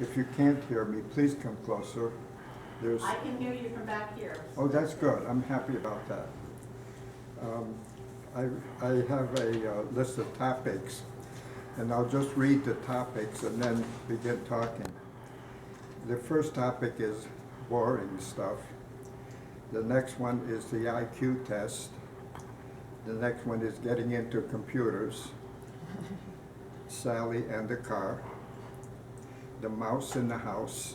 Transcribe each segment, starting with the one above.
If you can't hear me, please come closer. There's, I can hear you from back here. oh, that's good. I'm happy about that. I have a list of topics, and I'll just read the topics and then begin talking. The first topic is boring stuff. The next one is the IQ test. The next one is getting into computers. Sally and the car. The mouse in the house.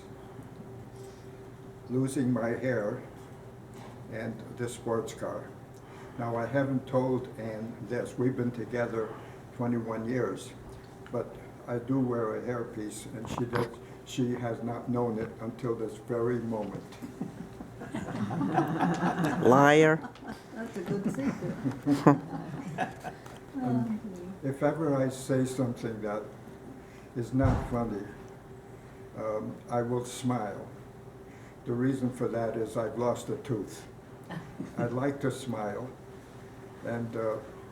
Losing my hair. And the sports car. Now, I haven't told Ann this. We've been together 21 years, but I do wear a hairpiece, and she has not known it until this very moment. Liar. That's a good secret. If ever I say something that is not funny, I will smile. The reason for that is I've lost a tooth. I'd like to smile, and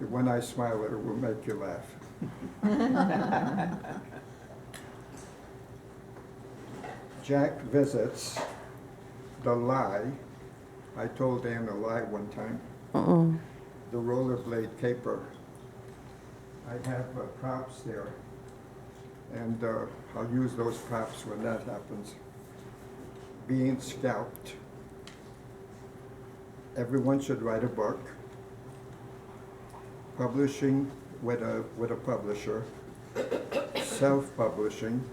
when I smile, it will make you laugh. Jack visits the lie. I told Ann a lie one time. The rollerblade caper. I have props there, and I'll use those props when that happens. Being scalped. Everyone should write a book. Publishing with a publisher. Self-publishing.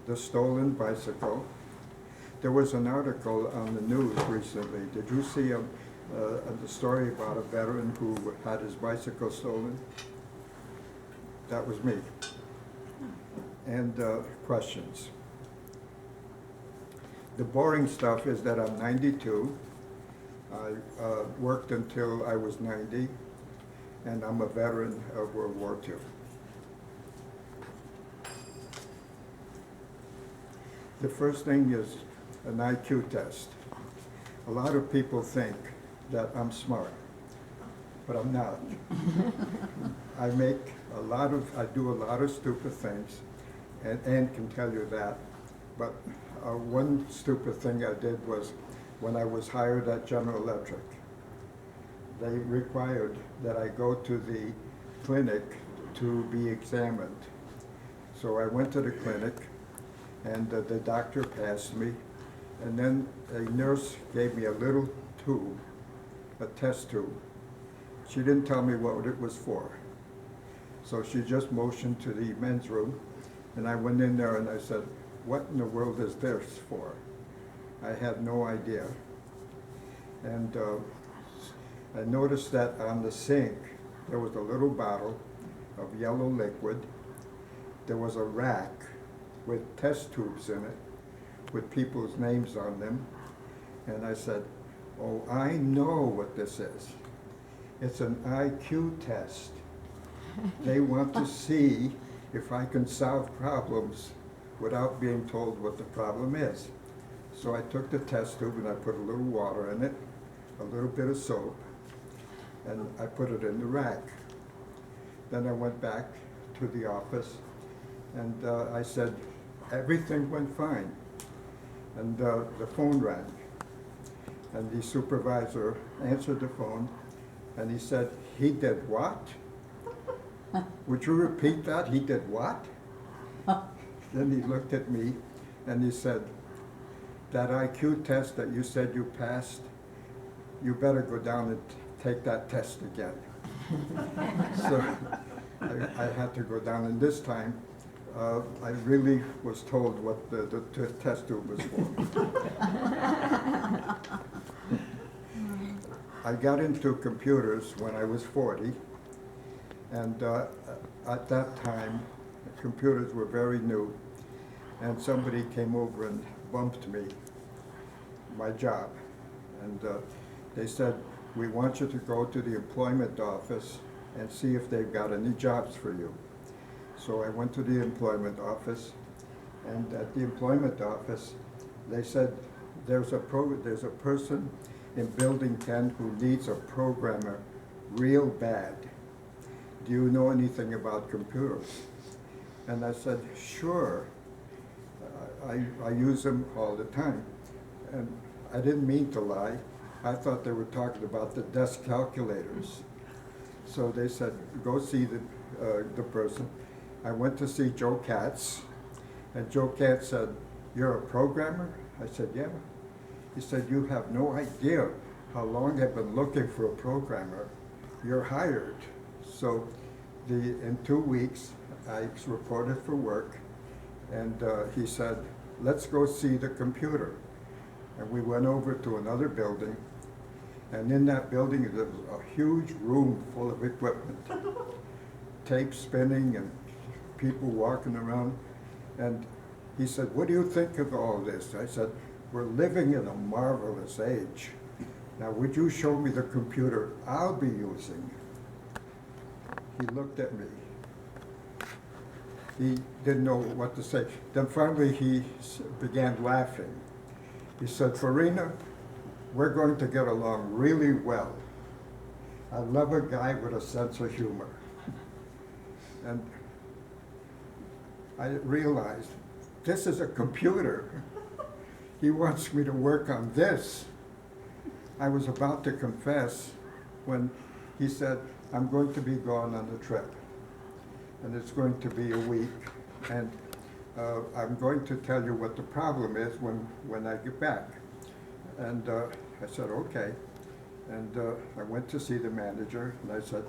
The stolen bicycle. There was an article on the news recently. Did you see the story about a veteran who had his bicycle stolen? That was me. And questions. The boring stuff is that I'm 92. I worked until I was 90, and I'm a veteran of World War II. The first thing is an IQ test. A lot of people think that I'm smart, but I'm not. I do a lot of stupid things, and Ann can tell you that, but one stupid thing I did was when I was hired at General Electric. They required that I go to the clinic to be examined. So I went to the clinic, and the doctor passed me, and then a nurse gave me a little tube, a test tube. She didn't tell me what it was for. So she just motioned to the men's room, and I went in there and I said, "What in the world is this for?" I had no idea. And I noticed that on the sink, there was a little bottle of yellow liquid. There was a rack with test tubes in it, with people's names on them. And I said, "Oh, I know what this is. It's an IQ test. They want to see if I can solve problems without being told what the problem is." So I took the test tube and I put a little water in it, a little bit of soap, and I put it in the rack. Then I went back to the office, and I said, everything went fine. And the phone rang, and the supervisor answered the phone, and he said, "He did what? Would you repeat that? He did what?" Then he looked at me, and he said, "That IQ test that you said you passed, you better go down and take that test again." So I had to go down, and this time I really was told what the test tube was for. I got into computers when I was 40, and at that time, computers were very new, and somebody came over and bumped me, my job, and they said, "We want you to go to the employment office and see if they've got any jobs for you." So I went to the employment office, and at the employment office, they said, there's a person in Building 10 who needs a programmer real bad. Do you know anything about computers? And I said, "Sure." I use them all the time. And I didn't mean to lie. I thought they were talking about the desk calculators. So they said, go see the person. I went to see Joe Katz, and Joe Katz said, you're a programmer? I said, yeah. He said, you have no idea how long I've been looking for a programmer. You're hired. So in 2 weeks, I reported for work, and he said, let's go see the computer. And we went over to another building, and in that building there was a huge room full of equipment. Tape spinning and people walking around. And he said, what do you think of all this? I said, we're living in a marvelous age. Now, would you show me the computer I'll be using? He looked at me. He didn't know what to say. Then finally he began laughing. He said, Farina, we're going to get along really well. I love a guy with a sense of humor. And I realized, this is a computer. He wants me to work on this. I was about to confess when he said, I'm going to be gone on a trip. And it's going to be a week. And I'm going to tell you what the problem is when I get back. And I said, okay. And I went to see the manager, and I said,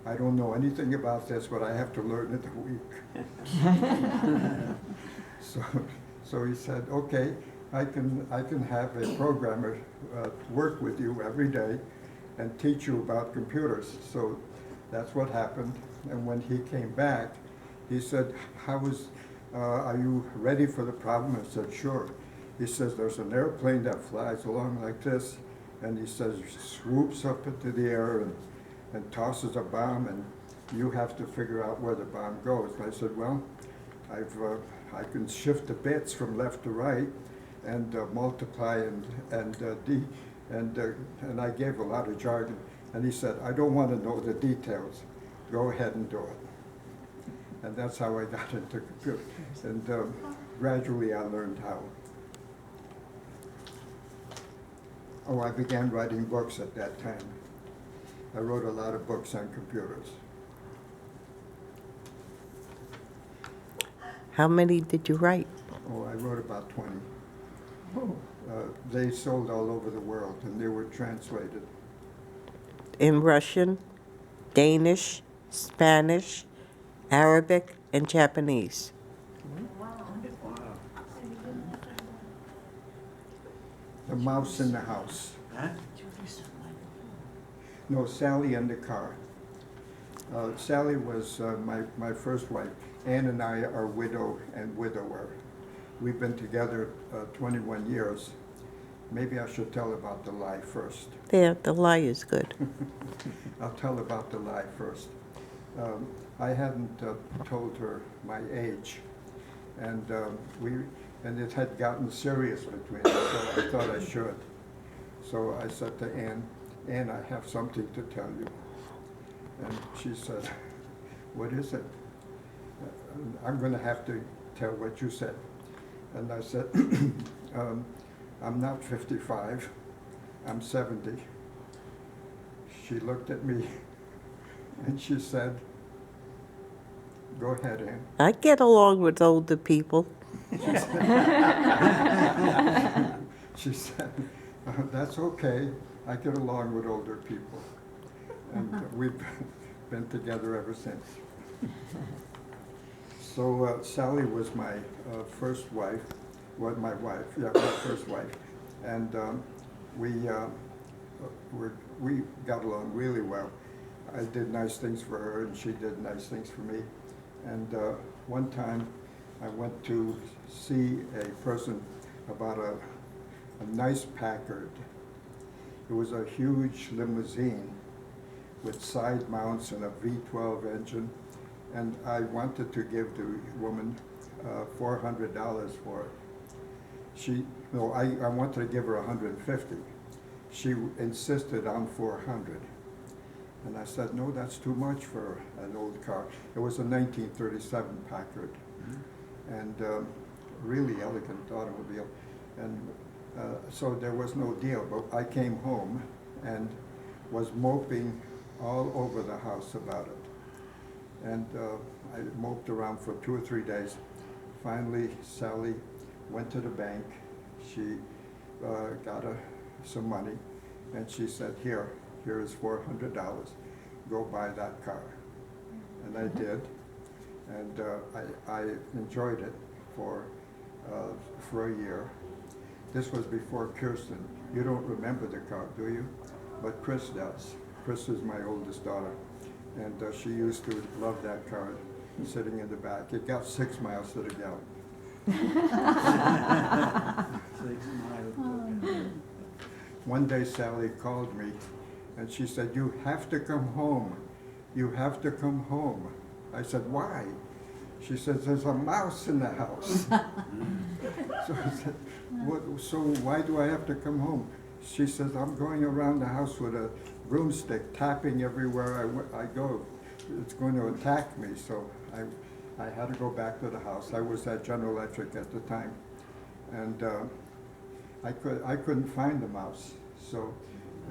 I don't know anything about this, but I have to learn it a week. So he said, okay, I can have a programmer work with you every day and teach you about computers. So that's what happened. And when he came back, he said, are you ready for the problem? I said, sure. He says, there's an airplane that flies along like this, and he says, swoops up into the air and tosses a bomb, and you have to figure out where the bomb goes. And I said, well, I can shift the bits from left to right and multiply and I gave a lot of jargon. And he said, I don't want to know the details. Go ahead and do it. And that's how I got into computers. And gradually I learned how. Oh, I began writing books at that time. I wrote a lot of books on computers. How many did you write? Oh, I wrote about 20. They sold all over the world, and they were translated. In Russian, Danish, Spanish, Arabic, and Japanese. The Mouse in the House. No, Sally in the Car. Sally was my first wife. Ann and I are widow and widower. We've been together 21 years. Maybe I should tell about the lie first. There, the lie is good. I'll tell about the lie first. I hadn't told her my age, and it had gotten serious between us, so I thought I should. So I said to Ann, Ann, I have something to tell you. And she said, what is it? I'm going to have to tell what you said. And I said, I'm not 55, I'm 70. She looked at me and she said, go ahead, Ann. I get along with older people. She said, that's okay, I get along with older people. And we've been together ever since. So Sally was my first wife, my first wife. And we got along really well. I did nice things for her and she did nice things for me. And one time I went to see a person about a nice Packard. It was a huge limousine with side mounts and a V12 engine. And I wanted to give the woman $400 for it. I wanted to give her $150. She insisted on $400. And I said, no, that's too much for an old car. It was a 1937 Packard. And really elegant automobile. And so there was no deal, but I came home and was moping all over the house about it. And I moped around for 2 or 3 days. Finally, Sally went to the bank. She got some money, and she said, here is $400. Go buy that car. And I did, and I enjoyed it for a year. This was before Kirsten. You don't remember the car, do you? But Chris does. Chris is my oldest daughter, and she used to love that car, sitting in the back. It got 6 miles to the gallon. 6 miles. One day Sally called me, and she said, you have to come home. You have to come home. I said, why? She said, there's a mouse in the house. So I said, so why do I have to come home? She says, I'm going around the house with a broomstick, tapping everywhere I go. It's going to attack me, so I had to go back to the house. I was at General Electric at the time, and I couldn't find the mouse. So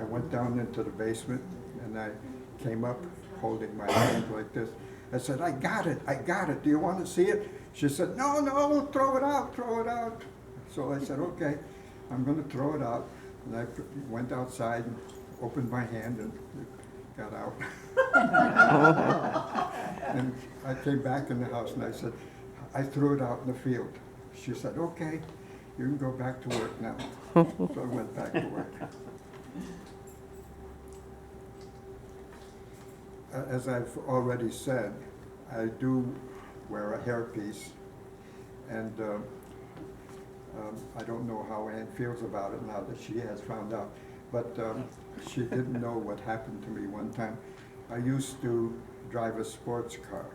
I went down into the basement, and I came up holding my hand like this. I said, I got it, do you want to see it? She said, no, throw it out. So I said, okay, I'm going to throw it out. And I went outside and opened my hand and it got out. And I came back in the house and I said, I threw it out in the field. She said, okay, you can go back to work now. So I went back to work. As I've already said, I do wear a hairpiece, and I don't know how Ann feels about it now that she has found out, but she didn't know what happened to me one time. I used to drive a sports car,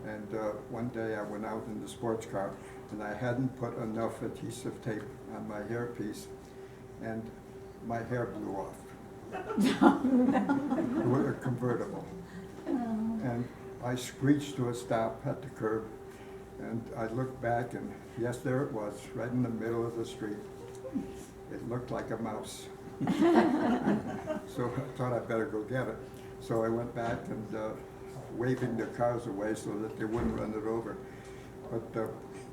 and one day I went out in the sports car, and I hadn't put enough adhesive tape on my hairpiece, and my hair blew off. With a convertible. And I screeched to a stop at the curb, and I looked back, and yes, there it was, right in the middle of the street. It looked like a mouse. So I thought I'd better go get it. So I went back and waving the cars away so that they wouldn't run it over. But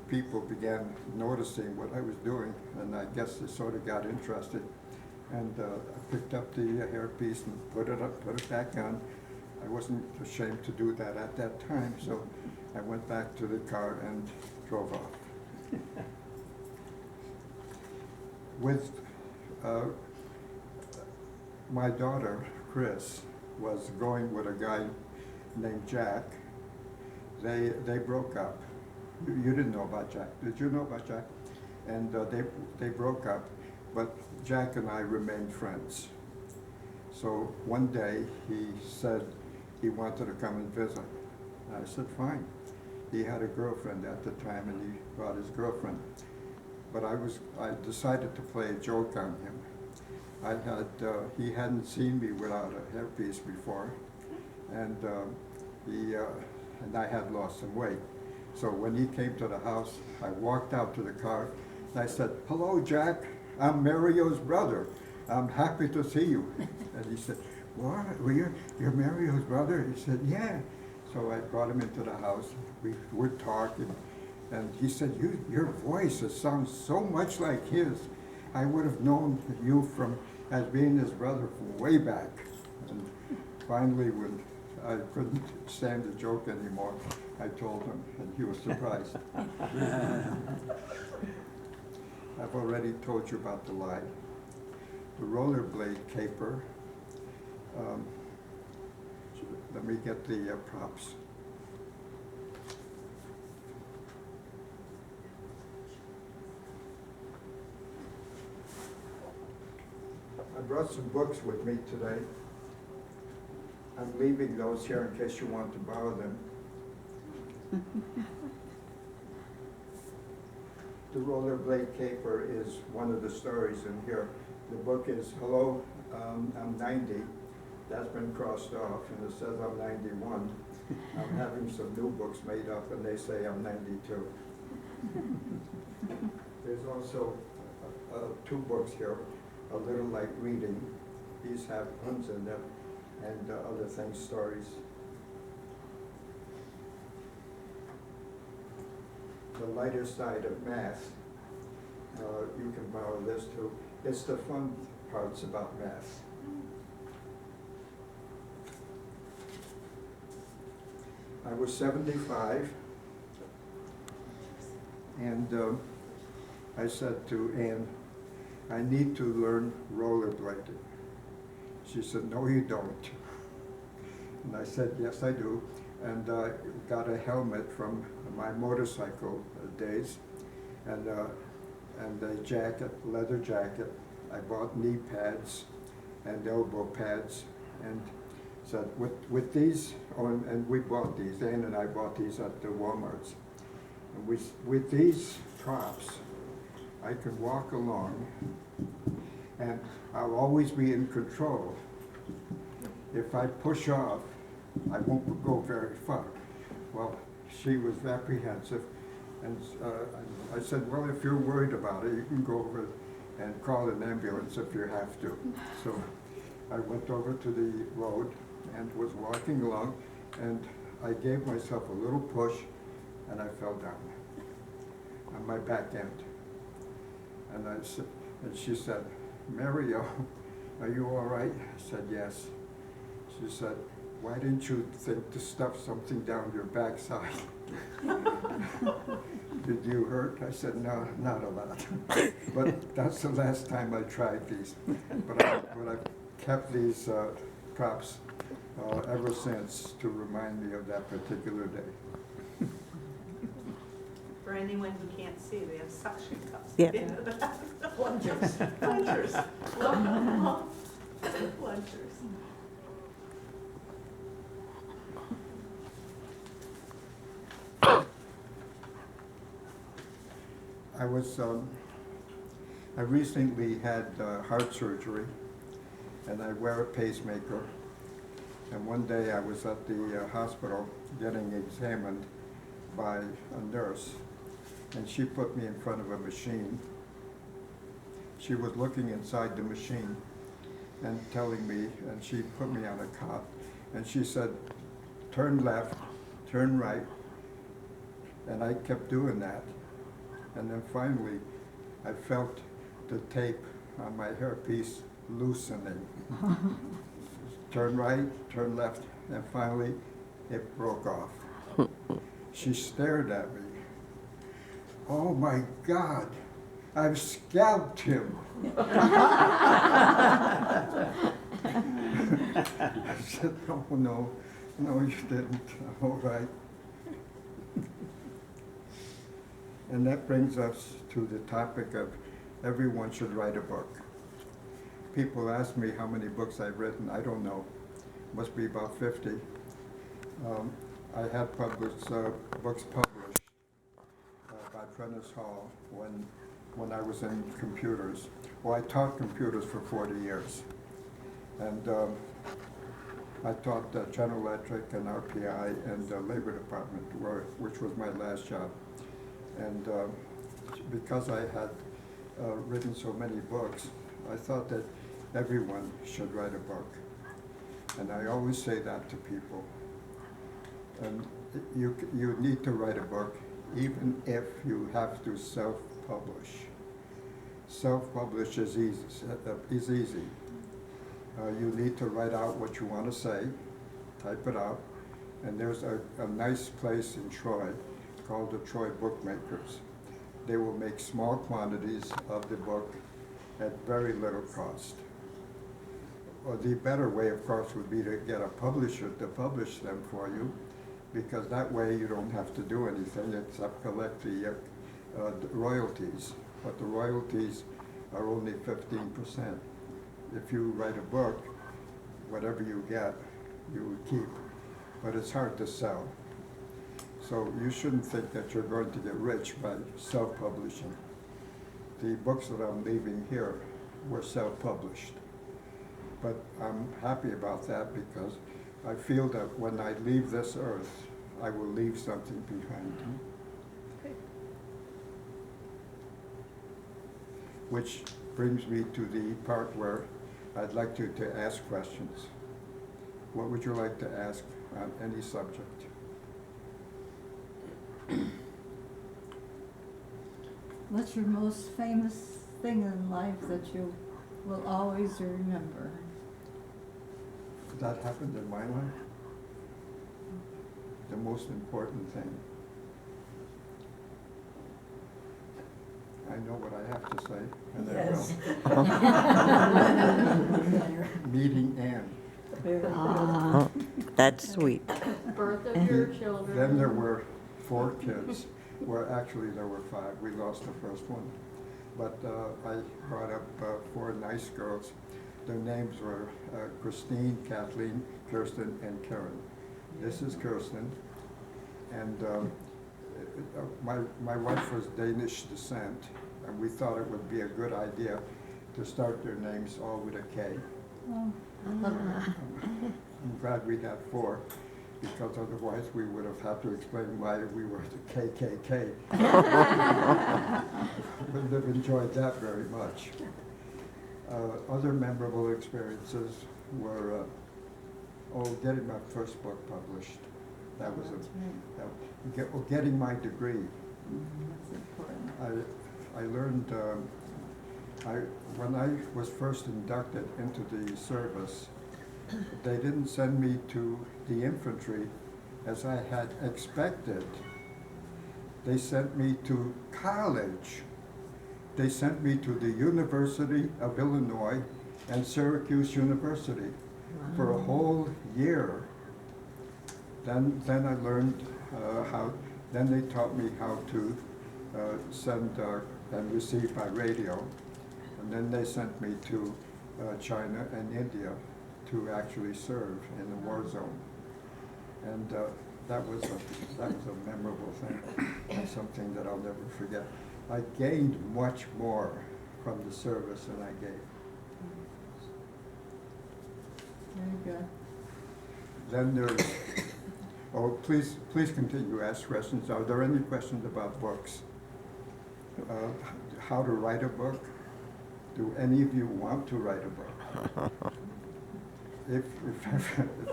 people began noticing what I was doing, and I guess they sort of got interested. And I picked up the hairpiece and put it back on. I wasn't ashamed to do that at that time, so I went back to the car and drove off. With my daughter, Chris, was going with a guy named Jack. They broke up. You didn't know about Jack. Did you know about Jack? And they broke up, but Jack and I remained friends. So one day he said he wanted to come and visit. I said, fine. He had a girlfriend at the time, and he brought his girlfriend. But I decided to play a joke on him. He hadn't seen me without a hairpiece before, and I had lost some weight. So when he came to the house, I walked out to the car, and I said, hello, Jack, I'm Mario's brother. I'm happy to see you. And he said, what, well, you're Mario's brother? He said, yeah. So I brought him into the house. We were talking, and he said, your voice sounds so much like his. I would have known you as being his brother from way back. And finally, when I couldn't stand the joke anymore, I told him, and he was surprised. I've already told you about the lie. The rollerblade caper. Let me get the props. I brought some books with me today. I'm leaving those here in case you want to borrow them. The rollerblade caper is one of the stories in here. The book is Hello, I'm 90. That's been crossed off, and it says I'm 91. I'm having some new books made up, and they say I'm 92. There's also two books here, A Little Light Reading. These have puns in them and other things, stories. The lighter side of math. You can borrow this too. It's the fun parts about math. I was 75, and I said to Ann, I need to learn rollerblading. She said, no, you don't. And I said, yes, I do. And got a helmet from my motorcycle days, and a jacket, leather jacket. I bought knee pads and elbow pads, and said, with these, and we bought these, Ann and I bought these at the Walmarts. And with these props, I can walk along, and I'll always be in control. If I push off, I won't go very far. Well, she was apprehensive, and I said, well, if you're worried about it, you can go over and call an ambulance if you have to. So I went over to the road and was walking along, and I gave myself a little push, and I fell down on my back end. And she said, Mario, are you all right? I said, yes. She said, why didn't you think to stuff something down your backside? Did you hurt? I said, no, not a lot. But that's the last time I tried these. But I've kept these props ever since to remind me of that particular day. For anyone who can't see, they have suction cups. Yeah. at the end of the- Plungers. Plungers. Plungers. I recently had heart surgery, and I wear a pacemaker. And one day I was at the hospital getting examined by a nurse, and she put me in front of a machine. She was looking inside the machine and telling me, and she put me on a cot, and she said, turn left, turn right, and I kept doing that. And then finally, I felt the tape on my hairpiece loosening. Turn right, turn left, and finally, it broke off. She stared at me. Oh my God, I've scalped him. I said, oh no, no you didn't, all right. And that brings us to the topic of everyone should write a book. People ask me how many books I've written. I don't know. Must be about 50. I had published books published by Prentice Hall when I was in computers. Well, I taught computers for 40 years. And I taught General Electric and RPI and the Labor Department, which was my last job. And because I had written so many books, I thought that everyone should write a book. And I always say that to people. And you need to write a book even if you have to self-publish. Self-publish is easy. You need to write out what you want to say, type it out, and there's a nice place in Troy called the Troy Bookmakers. They will make small quantities of the book at very little cost. Or the better way, of course, would be to get a publisher to publish them for you, because that way you don't have to do anything except collect the royalties. But the royalties are only 15%. If you write a book, whatever you get, you would keep. But it's hard to sell. So you shouldn't think that you're going to get rich by self-publishing. The books that I'm leaving here were self-published. But I'm happy about that because I feel that when I leave this earth, I will leave something behind. which brings me to the part where I'd like to ask questions. What would you like to ask on any subject? What's your most famous thing in life that you will always remember? That happened in my life? The most important thing. I know what I have to say, and I will. Meeting Ann. Oh, that's sweet. Birth of your children. Then there were 4 kids. Well, actually, there were 5. We lost the first one. But I brought up 4 nice girls. Their names were Christine, Kathleen, Kirsten, and Karen. This is Kirsten. And my wife was Danish descent, and we thought it would be a good idea to start their names all with a K. Oh. I'm glad we got 4, because otherwise we would have had to explain why we were the KKK. Wouldn't have enjoyed that very much. Other memorable experiences were, getting my first book published. That was getting my degree. That's important. I learned, when I was first inducted into the service, they didn't send me to the infantry as I had expected. They sent me to college. They sent me to the University of Illinois and Syracuse University for a whole year. Then I learned then they taught me how to send and receive by radio. And then they sent me to China and India to actually serve in the war zone. And that was a memorable thing, and something that I'll never forget. I gained much more from the service than I gave. Very good. Then there's, please continue to ask questions. Are there any questions about books? How to write a book? Do any of you want to write a book? If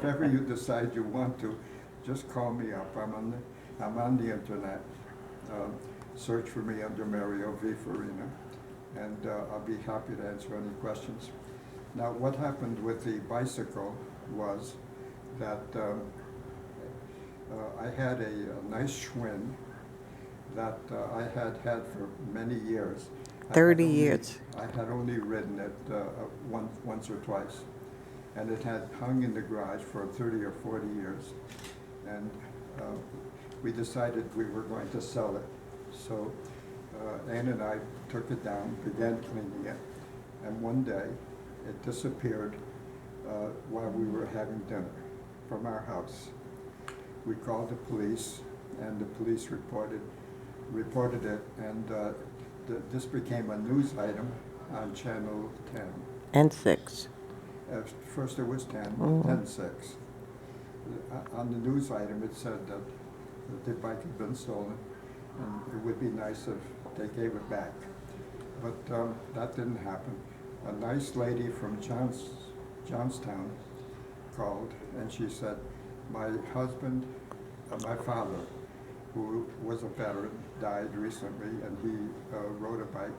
ever you decide you want to, just call me up. I'm on the internet. Search for me under Mario V. Farina, and I'll be happy to answer any questions. Now, what happened with the bicycle was that I had a nice Schwinn that I had for many years. 30 years. I had only ridden it once or twice, and it had hung in the garage for 30 or 40 years. And we decided we were going to sell it. So Ann and I took it down, began cleaning it, and one day it disappeared while we were having dinner from our house. We called the police, and the police reported it, and this became a news item on Channel 10. And 6. First it was 10, Mm-hmm. then 6. On the news item, it said that the bike had been stolen, and it would be nice if they gave it back. But that didn't happen. A nice lady from Johnstown called, and she said, my father, who was a veteran, died recently, and he rode a bike,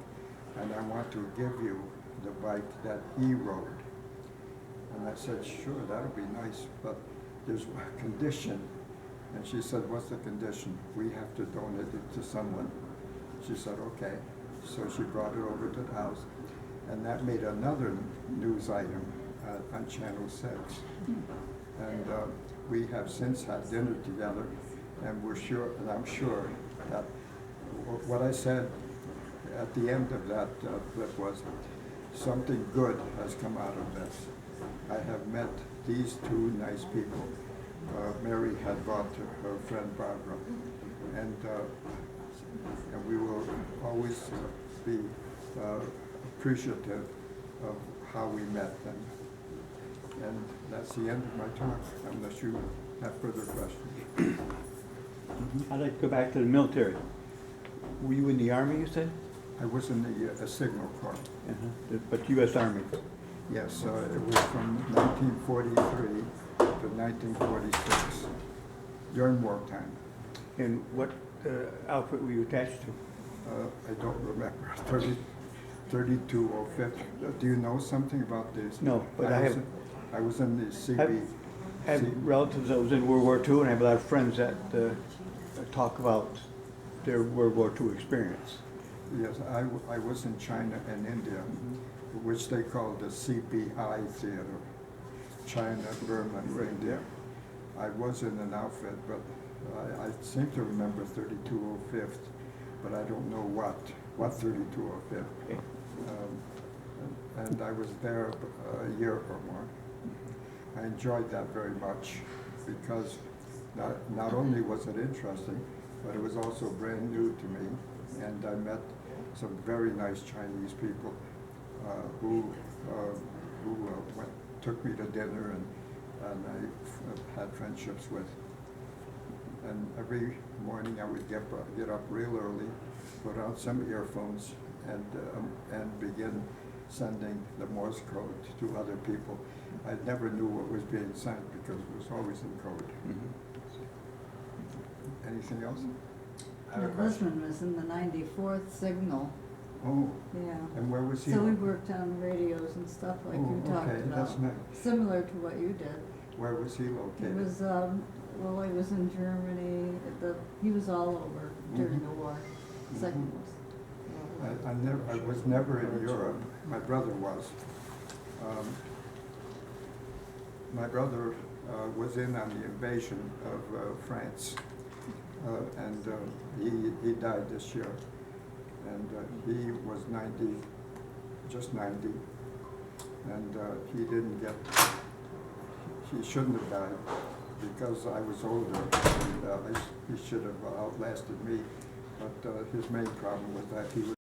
and I want to give you the bike that he rode. And I said, sure, that'll be nice, but there's a condition. And she said, what's the condition? We have to donate it to someone. She said, okay. So she brought it over to the house, and that made another news item on Channel 6. And we have since had dinner together, and I'm sure that what I said at the end of that clip was, something good has come out of this. I have met these 2 nice people. Mary had brought her friend Barbara, and we will always be appreciative of how we met them. And that's the end of my talk, unless you have further questions. I'd like to go back to the military. Were you in the Army, you said? I was in the signal corps. But U.S. Army. Yes, it was from 1943 to 1946, during wartime. And what outfit were you attached to? I don't remember, 3205. Do you know something about this? No, but I have- I was in the CB. I have relatives that was in World War II, and I have a lot of friends that talk about their World War II experience. Yes, I was in China and India, which they call the CBI theater, China, Burma, and India. I was in an outfit, but I seem to remember 3205th, but I don't know what 3205th. Okay. And I was there a year or more. I enjoyed that very much because not only was it interesting, but it was also brand new to me. And I met some very nice Chinese people who took me to dinner and I had friendships with. And every morning I would get up real early, put on some earphones, and begin sending the Morse code to other people. I never knew what was being sent because it was always in code. Anything else? My husband was in the 94th signal, Oh, yeah. and where was he? So we worked on radios and stuff like you talked okay, about. that's nice. Similar to what you did. Where was he He located? was, well, he was in Germany, he was all over during the war, Second War. I was never in Europe. My brother was. My brother was in on the invasion of France, and he died this year. And he was 90, just 90, and he shouldn't have died because I was older, and he should have outlasted me. But his main problem was that he was